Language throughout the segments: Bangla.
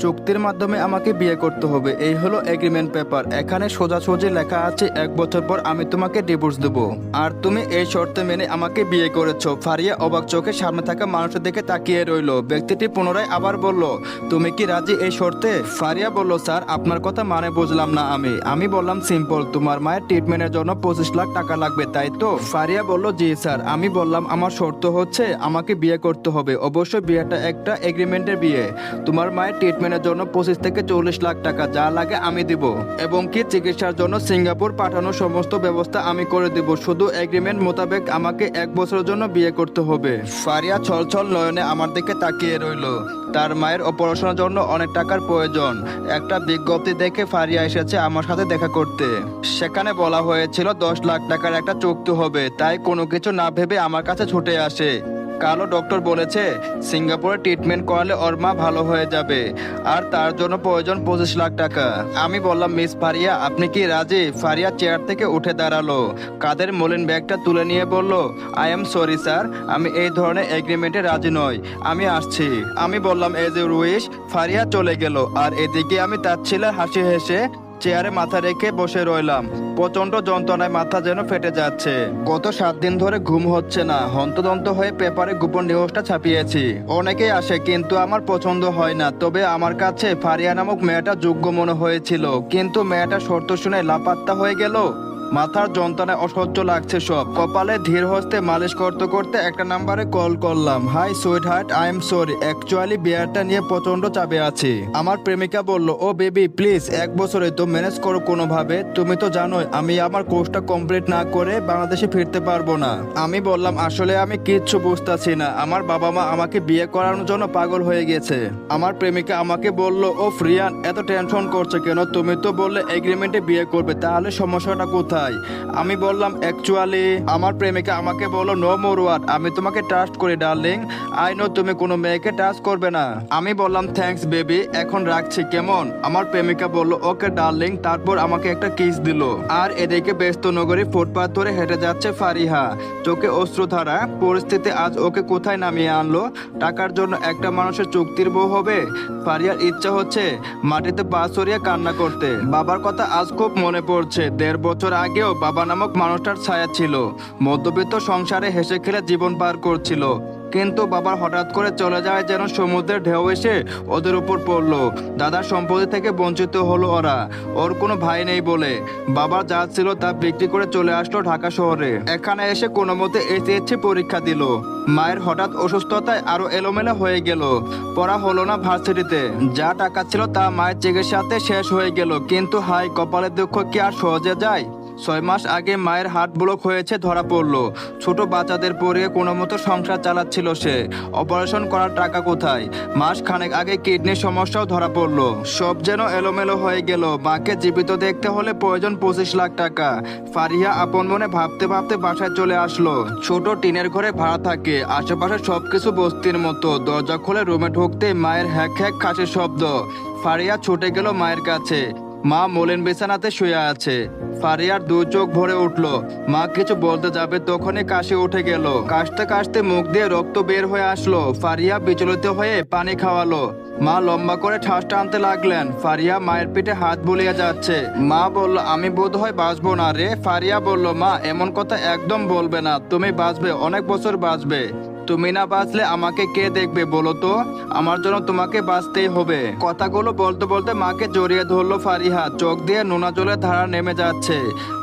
চুক্তির মাধ্যমে আমাকে বিয়ে করতে হবে, এই হলো এগ্রিমেন্ট পেপার। এখানে সোজাসুজি লেখা আছে 1 বছর পর আমি তোমাকে ডিভোর্স দেবো। আর তুমি এই শর্তে মেনে আমাকে বিয়ে করেছো। ফারিয়া অবাক চোখে সামনে থাকা মানুষের দিকে তাকিয়ে রইল। ব্যক্তিটি পুনরায় আবার বলল, তুমি কি রাজি এই শর্তে? ফারিয়া বলল, স্যার আপনার কথা মানে বুঝলাম না। আমি বললাম সিম্পল, তোমার মায়ের ট্রিটমেন্টের জন্য 25 লাখ টাকা লাগবে, তাই তো? ফারিয়া বলল, জি স্যার। আমি বললাম, আমার শর্ত হচ্ছে আমাকে বিয়ে করতে হবে, অবশ্যই বিয়েটা একটা এগ্রিমেন্টের বিয়ে। তোমার মায়ের ট্রিটমেন্টের জন্য 25 থেকে 40 লাখ টাকা যা লাগে আমি দিব, এবং কি চিকিৎসার জন্য সিঙ্গাপুর পাঠানোর সমস্ত ব্যবস্থা আমি করে দেব। শুধু এগ্রিমেন্ট মোতাবেক আমাকে 1 বছরের জন্য বিয়ে করতে হবে। ফারিয়া ছলছল নয়নে আমার দিকে তাকিয়ে রইল। তার মায়ের অপারেশনের জন্য অনেক টাকার প্রয়োজন। একটা বিজ্ঞপ্তি দেখে ফারিয়া এসেছে আমার সাথে দেখা করতে। সেখানে বলা হয়েছিল 10 লাখ টাকার একটা চুক্তি হবে, তাই কোনো কিছু না ভেবে আমার কাছে ছুটে আসে। কালো ডক্টর বলেছে সিঙ্গাপুরে ট্রিটমেন্ট করালে ওর মা ভালো হয়ে যাবে, আর তার জন্য প্রয়োজন 25 লাখ টাকা। আমি বললাম, মিস ফারিয়া আপনি কি রাজি? ফারিয়া চেয়ার থেকে উঠে দাঁড়ালো, কাঁধের মলিন ব্যাগটা তুলে নিয়ে বলল, আই এম সরি স্যার, আমি এই ধরনের এগ্রিমেন্টে রাজি নই, আমি আসছি। আমি বললাম, এজ ইউ উইশ। ফারিয়া চলে গেল, আর এদিকে আমি তার ছেলে হাসি হেসে চেয়ারে মাথা রেখে বসে রইলাম। প্রচন্ড যন্ত্রণায় মাথা যেন ফেটে যাচ্ছে। গত 7 দিন ধরে ঘুম হচ্ছে না। হন্তদন্ত হয়ে পেপারে গোপন নিউজটা ছাপিয়েছি। অনেকেই আসে, কিন্তু আমার পছন্দ হয় না। তবে আমার কাছে ফারিয়া নামক মেয়েটা যোগ্য মনে হয়েছিল, কিন্তু মেয়েটা শর্ত শুনে লাপাত্তা হয়ে গেল। মাথার যন্ত্রণায় অসহ্য লাগছে সব। কপালে ধীর হস্তে মালিশ করতে করতে একটা নাম্বারে কল করলাম। Hi sweet heart, I am sorry, actually বিয়ারটা নিয়ে প্রচন্ড চাপে আছি। আমার প্রেমিকা বলল, ও বেবি প্লিজ, 1 বছরে তো ম্যানেজ করো কোনোভাবে। তুমি তো জানোই আমি আমার কোর্সটা কমপ্লিট না করে বাংলাদেশে ফিরতে পারবো না। আমি বললাম, আসলে আমি কিচ্ছু বুঝতেছি না। আমার বাবা মা আমাকে বিয়ে করানোর জন্য পাগল হয়ে গেছে। আমার প্রেমিকা আমাকে বলল, ও ফ্রিয়ান এত টেনশন করছে কেন? তুমি তো বললে এগ্রিমেন্টে বিয়ে করবে, তাহলে সমস্যাটা কোথায়? আমি বললাম, অ্যাকচুয়ালি আমার প্রেমিকা আমাকে বলল, নো মোর ওয়ার্ড, আমি তোমাকে ট্রাস্ট করি ডার্লিং, আই নো তুমি কোনো মেয়েকে ট্রাস্ট করবে না। আমি বললাম, থ্যাঙ্কস বেবি, এখন রাখছি কেমন? আমার প্রেমিকা বলল, ওকে ডার্লিং, তারপর আমাকে একটা কিস দিল। আর এদিকে ব্যস্ত নগরী ফুটপাত ধরে হেঁটে যাচ্ছে ফারিহা, চোখে অশ্রুধারা। পরিস্থিতি আজ ওকে কোথায় নামিয়ে আনলো? টাকার জন্য একটা মানুষের চুক্তির বউ হবে? ফারিয়ার ইচ্ছা হচ্ছে মাটিতে পা সরিয়ে কান্না করতে। বাবার কথা আজ খুব মনে পড়ছে। 1.5 বছর আগেও বাবা নামক মানুষটার ছায়া ছিল। মধ্যবিত্ত সংসারে হেসে খেলে জীবন পার করছিল, কিন্তু বাবার হঠাৎ করে চলে যায় যেন সমুদ্রের ঢেউ এসে ওদের উপর পড়লো। দাদার সম্পত্তি থেকে বঞ্চিত হলো ওরা, ওর কোনো ভাই নেই বলে। বাবার যা ছিল তা বিক্রি করে চলে আসলো ঢাকা শহরে। এখানে এসে কোনো মতে এসএসসি পরীক্ষা দিল। মায়ের হঠাৎ অসুস্থতায় আরো এলোমেলো হয়ে গেল। পড়া হলো না ভার্সিটিতে। যা টাকা ছিল তা মায়ের চিকিৎসাতে শেষ হয়ে গেল। কিন্তু হাই কপালের দুঃখ কি আর সহজে যায়? 6 মাস আগে মায়ের হার্ট ব্লক হয়েছে ধরা পড়লো। ছোট বাচ্চাদের পরিয়ে কোনো মতো সংসার চালাচ্ছিল সে। অপারেশন করার টাকা কোথায়? মাস খানেক আগে কিডনির সমস্যাও ধরা পড়লো। সব যেন এলোমেলো হয়ে গেল। মাকে জীবিত দেখতে হলে প্রয়োজন 25 লাখ টাকা। ফারিহা আপন মনে ভাবতে ভাবতে বাসায় চলে আসলো। ছোট টিনের ঘরে ভাড়া থাকে। আশেপাশে সবকিছু বস্তির মতো। দরজা খুলে রুমে ঢুকতে মায়ের হ্যাক হ্যাক কাশির শব্দ। ফারিহা ছুটে গেল মায়ের কাছে। মা মলিন বিছানাতে শুয়ে আছে। ফারিয়ার 2 চোখ ভরে উঠলো। মা কিছু বলতে যাবে তখনই কাশি উঠে গেল। কাশতে কাশতে মুখ দিয়ে রক্ত বের হয়ে আসলো। ফারিয়া বিচলিত হয়ে পানি খাওয়ালো। মা লম্বা করে ঠাস টানতে লাগলেন। ফারিয়া মায়ের পিঠে হাত বুলিয়ে যাচ্ছে। মা বলল, আমি বোধহয় বাঁচবো না রে। ফারিয়া বলল, মা এমন কথা একদম বলবে না, তুমি বাঁচবে, অনেক বছর বাঁচবে। তুমি না বাঁচলে আমাকে কে দেখবে বলো তো? আমার জন্য তোমাকে বাঁচতেই হবে। কথাগুলো বলতে বলতে মাকে জড়িয়ে ধরলো ফারিহা। চোখ দিয়ে নোনা জলের ধারা নেমে যাচ্ছে।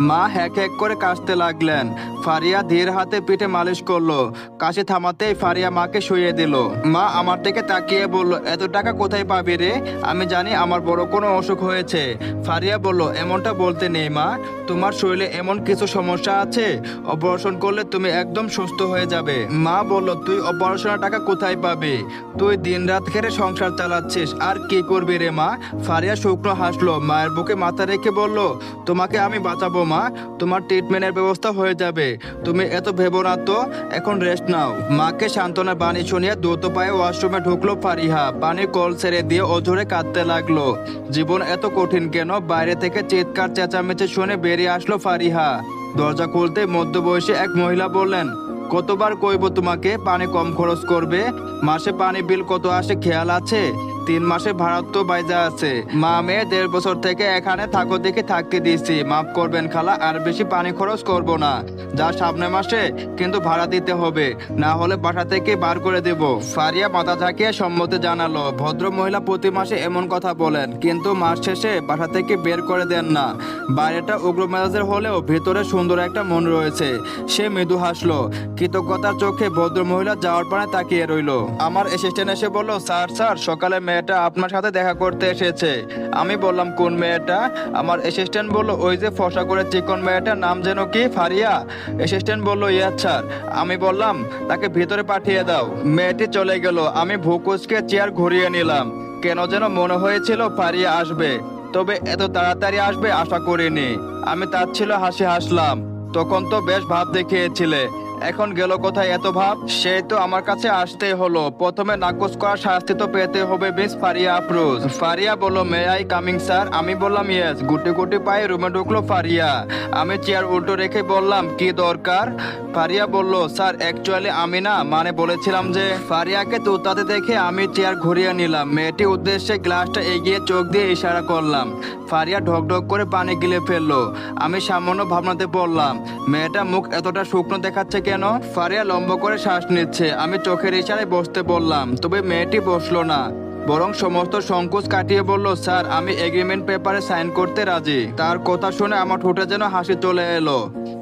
মা হ্যাক হ্যাক করে কাশতে লাগলেন। ফারিয়া ধীর হাতে পিঠে মালিশ করলো। কাশি থামাতেই ফারিয়া মাকে শুইয়ে দিল। মা আমার দিকে তাকিয়ে বলল, এত টাকা কোথায় পাবি রে? আমি জানি আমার বড় কোনো অসুখ হয়েছে। ফারিয়া বলল, এমনটা বলতে নেই মা, তোমার শরীরে এমন কিছু সমস্যা আছে, অপারেশন করলে তুমি একদম সুস্থ হয়ে যাবে। মা বলল, তুই অপারেশনের টাকা কোথায় পাবি? তুই দিনরাত খেটে সংসার চালাচ্ছিস, আর কি করবি রে মা? ফারিয়া শুকনো হাসলো। মায়ের বুকে মাথা রেখে বলল, তোমাকে আমি বাঁচাবো মা, তোমার ট্রিটমেন্টের ব্যবস্থা হয়ে যাবে, তুমি এত ভেবো না তো, এখন রেস্ট নাও। মাকে সান্ত্বনা বাণী শুনিয়ে দ্রুত পায়ে ওয়াশরুমে ঢুকলো ফারিহা। পানির কল ছেড়ে দিয়ে অঝরে কাঁদতে লাগলো। জীবন এত কঠিন কেন? বাইরে থেকে চিৎকার চেঁচামেচি শুনে বেরিয়ে আসলো ফারিহা। দরজা খুলতে মধ্যবয়সী এক মহিলা বললেন, কতবার কইব তোমাকে পানি কম খরচ করবে? মাসে পানি বিল কত আসে খেয়াল আছে? 3 মাসে ভাড়া তো বাইজা আছে। মা মেয়ে 1.5 বছর থেকে এখানে থাকো দেখে থাকতে দিয়েছি। মাফ করবেন খালা, আর বেশি পানি খরচ করব না। যা সামনের মাসে কিন্তু ভাড়া দিতে হবে, না হলে বাসা থেকে বার করে দেব। ফারিয়া মাথা ঝাঁকিয়ে সম্মতি জানালো। ভদ্র মহিলা প্রতি মাসে এমন কথা বলেন, কিন্তু মাস শেষে বাসা থেকে বের করে দেন না। বাইরেটা উগ্র মেজাজের হলেও ভেতরে সুন্দর একটা মন রয়েছে। সে মৃদু হাসলো। কৃতজ্ঞতার চোখে ভদ্র মহিলা যাওয়ার পানে তাকিয়ে রইলো। আমার অ্যাসিস্ট্যান্ট এসে বলল, স্যার স্যার, সকালে মেয়েটা আপনার সাথে দেখা করতে এসেছে। আমি বললাম, কোন মেয়েটা? আমার অ্যাসিস্ট্যান্ট বলল, ওই যে ফর্সা করে চিকন মেয়েটার নাম যেন কি, ফারিয়া। অ্যাসিস্ট্যান্ট বলল, ইয়েস স্যার। আমি বললাম, তাকে ভিতরে পাঠিয়ে দাও। মেয়েটি চলে গেল। আমি ভুকুচকে চেয়ার ঘুরিয়ে নিলাম। কেন যেন মনে হয়েছিল ফারিয়া আসবে, তবে এত তাড়াতাড়ি আসবে আশা করিনি। আমি তার ছিল হাসি হাসলাম। তখন তো বেশ ভাব দেখিয়েছিলে, এখন গেল কোথায় এত ভাব? সেই তো আমার কাছে আসতেই হলো। প্রথমে নাকচ করার শাস্তি তো পেতে হবে মিস ফারিয়া আফরোজ। ফারিয়া বলল, মে আই কামিং স্যার? আমি বললাম, ইয়েস। গুটি গুটি পায়ে রুমে ঢুকলো ফারিয়া। আমি চেয়ার উল্টো রেখে বললাম, কি দরকার? ফারিয়া বলল, স্যার অ্যাকচুয়ালি আমি না মানে বলেছিলাম যে। ফারিয়াকে তুতাতে দেখে আমি চেয়ার ঘুরিয়ে নিলাম। মেয়েটির উদ্দেশ্যে গ্লাসটা এগিয়ে চোখ দিয়ে ইশারা করলাম। ফারিয়া ঢক ঢক করে পানি গিলে ফেললো। আমি সামান্য ভাবনাতে পড়লাম, মেয়েটা মুখ এতটা শুকনো দেখাচ্ছে কেন? ফারিয়া লম্বা করে শ্বাস নিচ্ছে। আমি চোখের ইশারায় বসতে বললাম, তবে মেয়েটি বসলো না, বরং সমস্ত সংকোচ কাটিয়ে বলল, স্যার আমি এগ্রিমেন্ট পেপারে সাইন করতে রাজি। তার কথা শুনে আমার ঠোঁটে যেন হাসি চলে এলো।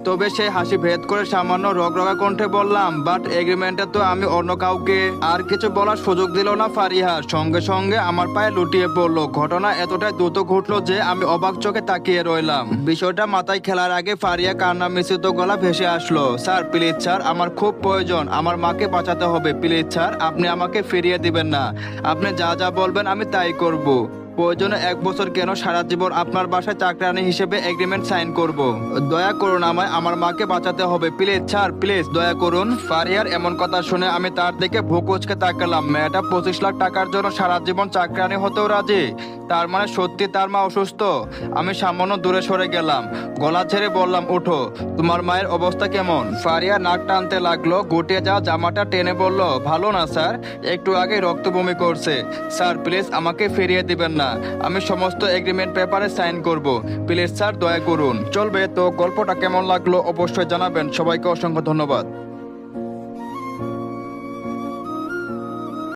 তবে সেই হাসি ভেদ করে সামান্য রগরগা কণ্ঠে বললাম, বাট এগ্রিমেন্টে তো আমি অন্য কাউকে। আর কিছু বলার সুযোগ দিল না ফারিয়া, সঙ্গে সঙ্গে আমার পায়ে লুটিয়ে পড়লো। ঘটনা এতটাই দ্রুত ঘটলো যে আমি অবাক চোখে তাকিয়ে রইলাম। বিষয়টা মাথায় খেলার আগে ফারিয়া কান্না মিশ্রিত গলা ভেসে আসলো, স্যার প্লিজ স্যার, আমার খুব প্রয়োজন। আমার মাকে বাঁচাতে হবে। প্লিজ স্যার, আপনি আমাকে ফিরিয়ে দিবেন না। আপনি যা যা বলবেন আমি তাই করব। প্রয়োজনে 1 বছর কেন, সারা জীবন আপনার বাসায় চাকরানি হিসেবে এগ্রিমেন্ট সাইন করব। দয়া করুন, আমায় আমার মাকে বাঁচাতে হবে। প্লিজ স্যার, প্লিজ দয়া করুন। ফারিয়ার এমন কথা শুনে আমি তার দিকে ভুকুচকে তাকালাম। মেয়েটা 25 লাখ টাকার জন্য সারা জীবন চাকরানি হতেও রাজি। তার মানে সত্যি তার মা অসুস্থ। আমি সামান্য দূরে সরে গেলাম। গলা ছেড়ে বললাম, ওঠো, তোমার মায়ের অবস্থা কেমন? ফারিয়া নাক টানতে লাগলো। গুটিয়ে যাওয়া জামাটা টেনে বলল, ভালো না স্যার, একটু আগে রক্ত বমি করছে। স্যার প্লিজ আমাকে ফিরিয়ে দিবেন না। আমি সমস্ত এগ্রিমেন্ট পেপারে সাইন করব। প্লিজ স্যার দয়া করুন। চলবে তো, গল্পটা কেমন লাগলো অবশ্যই জানাবেন। সবাইকে অসংখ্য ধন্যবাদ।